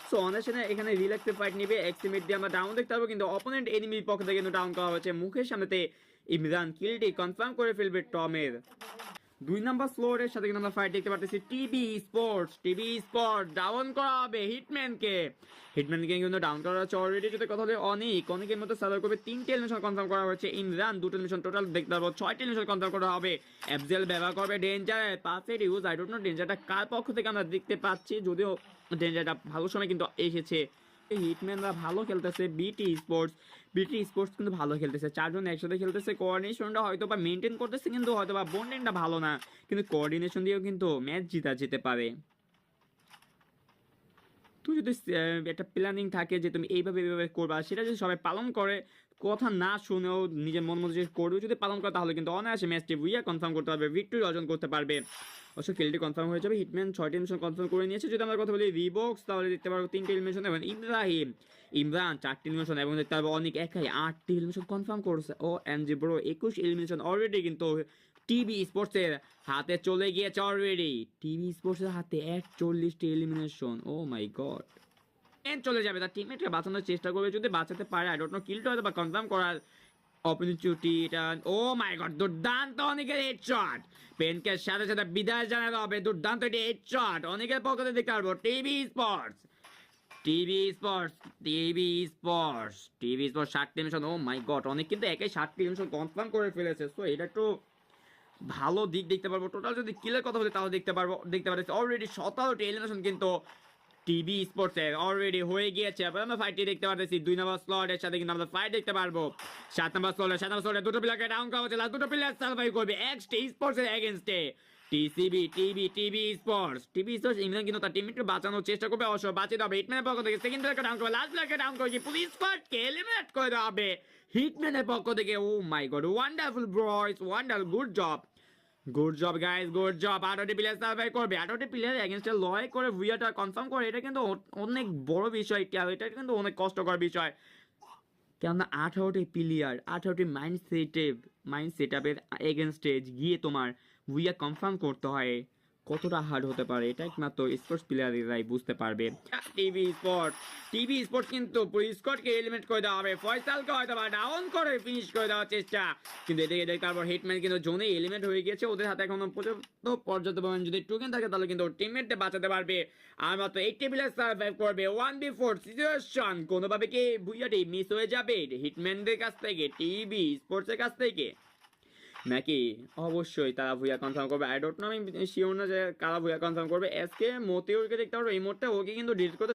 So অনার্সেনে এখানে রিল্যাক্সে fight নিবে এক্সিমিট দিয়ে আমরা ডাউন দেখতে পারবো, কিন্তু অপোনেন্ট এনিমির পক্ষ থেকে কিন্তু ডাউন করা হয়েছে। মুখের সামনেতে ইমরান কিলটি কনফার্ম করে ফেলবে টমের। 2 নম্বর ফ্লোরের সাথে কিন্তু আমরা ফাইট দেখতে পাচ্ছি টিভি স্পোর্টস ডাউন করা হবে হিটম্যানকে কিন্তু ডাউন করা হচ্ছে অলরেডি। যদি কথা হলে অনেকের মধ্যে সার্ভার করবে 3টে এলিমিনেশন কনফার্ম করা হয়েছে। ইমরান 2টো এলিমিনেশন টোটাল দেখতে পারবো, 6টে এলিমিনেশন কনফার্ম করা হবে। এফজেল ব্যবহার করবে ডেঞ্জার পাসের ইউজ, আই ডোন্ট নো ডেঞ্জারটা কার পক্ষ থেকে আমরা দেখতে পাচ্ছি, যদিও ডেঞ্জারটা ভালো সময় কিন্তু এসেছে। হিটম্যানরা ভালো খেলতেছে, বিটি স্পোর্টস কিন্তু ভালো খেলতেছে, 4জন একসাথে খেলতেছে, কোঅর্ডিনেশনটা হয়তো বা মেনটেন করতেছে, কিন্তু হয়তো বা বন্ডিংটা ভালো না, কিন্তু কোঅর্ডিনেশন দিয়েও কিন্তু ম্যাচ জিতা যেতে পারে। তুই যদি একটা প্ল্যানিং থাকে যে তুমি এইভাবে করবা, সেটা যদি সবাই পালন করে, কথা না শুনেও নিজের মন মতো যে করবে, যদি পালন করে, তাহলে কিন্তু অনায়াসে ম্যাচটি উইয়া কনফার্ম করতে পারবে, ভিক্টরি অর্জন করতে পারবে। অবশ্য কিলটি কনফার্ম হয়ে যাবে, হিটম্যান 6টি এলিমিনেশন কনফার্ম করে নিয়েছে। যদি আমরা কথা বলি রিবক্স, তাহলে দেখতে পারবো 3টে এলিমিনেশন, এবং ইমরান 4টি এলিমিনেশন, এবং দেখতে পারবো অনেক একাই 8টি এলিমিনেশন কনফার্ম করছে। ও এমজি ব্রো 21 এলিমিনেশন অলরেডি কিন্তু টিভি স্পোর্টসের হাতে চলে গিয়েছে অলরেডি। টিভি স্পোর্টসের হাতে 41টি এলিমিনেশন, ও মাই গড। চলে যাবে, তার টিমমেটকে বাঁচানোর চেষ্টা করবে, যদি বাঁচাতে পারে আই ডোন্ট নো কিলটা হয়তো বা কনফার্ম করার অপরচুনিটি এটা। ও মাই গড, দুর্দান্ত অনেকের হেডশট, পেনকে সাথে সাথে বিদায় জানাতে হবে। দুর্দান্ত এটি হেডশট অনেকের পক্ষে দেখতে পারবো। TV sports 60টি mission, O my god, অনেক কিন্তু একাই 60টি মিশন কনফার্ম করে ফেলেছে। সো এটা একটু ভালো দিক দেখতে পারবো। টোটাল যদি কিলের কথা বলি, তাহলে দেখতে পাচ্ছি অলরেডি 17টি এলিমিনেশন কিন্তু টিভি স্পোর্টসের অলরেডি হয়ে গিয়েছে। আমরা ফাইটটি দেখতে পাচ্ছি 2 নম্বর স্লটের সাথে কিন্তু আমরা ফাইট দেখতে পারবো। 7 নম্বর স্লটে 2টো প্লেয়ারকে ডাউন করা হচ্ছে, লাস্ট 2টো প্লেয়ার সার্ভাইভ করবে এক্সটি স্পোর্টসের এগেইনস্টে। টিভি স্পোর্টস ইংল্যান্ড কিন্তু তার টিমকে বাঁচানোর চেষ্টা করবে, অবশ্য বাঁচিয়ে হবে। হিটম্যানের পক্ষ থেকে সেকেন্ড প্লেয়ারকে ডাউন করবে, লাস্ট প্লেয়ারকে ডাউন করে পুলিশ স্কোয়াডকে এলিমিনেট করে দেওয়া হবে হিটম্যানের পক্ষ থেকে। Oh my god, wonderful boys, wonderful, good job guys, good job. 18টি প্লেয়ার সার্ভাইভ করবে, 18টি প্লেয়ার এগেইনস্টে লড়াই করে ভিয়াটা কনফার্ম করে, এটা কিন্তু অনেক বড় বিষয়, এটা কিন্তু অনেক কষ্টকর বিষয়। কেননা 18টি মাইন্ড সেট আপের এগেনস্টে গিয়ে তোমার উইয়া কনফার্ম করতে হয়, কতটা হার্ড হতে পারে, এটা একমাত্র স্পোর্টস প্লেয়াররাই বুঝতে পারবে। টিভি স্পোর্টস কিন্তু স্কোয়াডকে এলিমিনেট করে দেওয়া হবে, ফয়সালকে হয়তো বা ডাউন করে ফিনিশ করে দেওয়ার চেষ্টা, কিন্তু এদিকে দেখতে পারবো হিটম্যান কিন্তু জোনে এলিমিনেট হয়ে গিয়েছে। ওদের হাতে এখনো পর্যাপ্ত পরিমাণ যদি টোকেন থাকে, তাহলে কিন্তু টিমমেটকে বাঁচাতে পারবে। আর মাত্র 8টি প্লেয়ার সার্ভাইভ করবে। 1v4 সিচুয়েশন, কোনোভাবে কি ভুইয়াটি মিস হয়ে যাবে হিটম্যানদের কাছ থেকে, টিভি স্পোর্টসের কাছ থেকে, নাকি অবশ্যই তারা ভুইয়া কনফার্ম করবে? আই ডোন্ট নো, আমি শিওর না যে কারা ভুইয়া কনফার্ম করবে। এসকে মতিউরকে দেখতে পারবো এই মুহূর্তে, ওকে কিন্তু ডিলিট করতে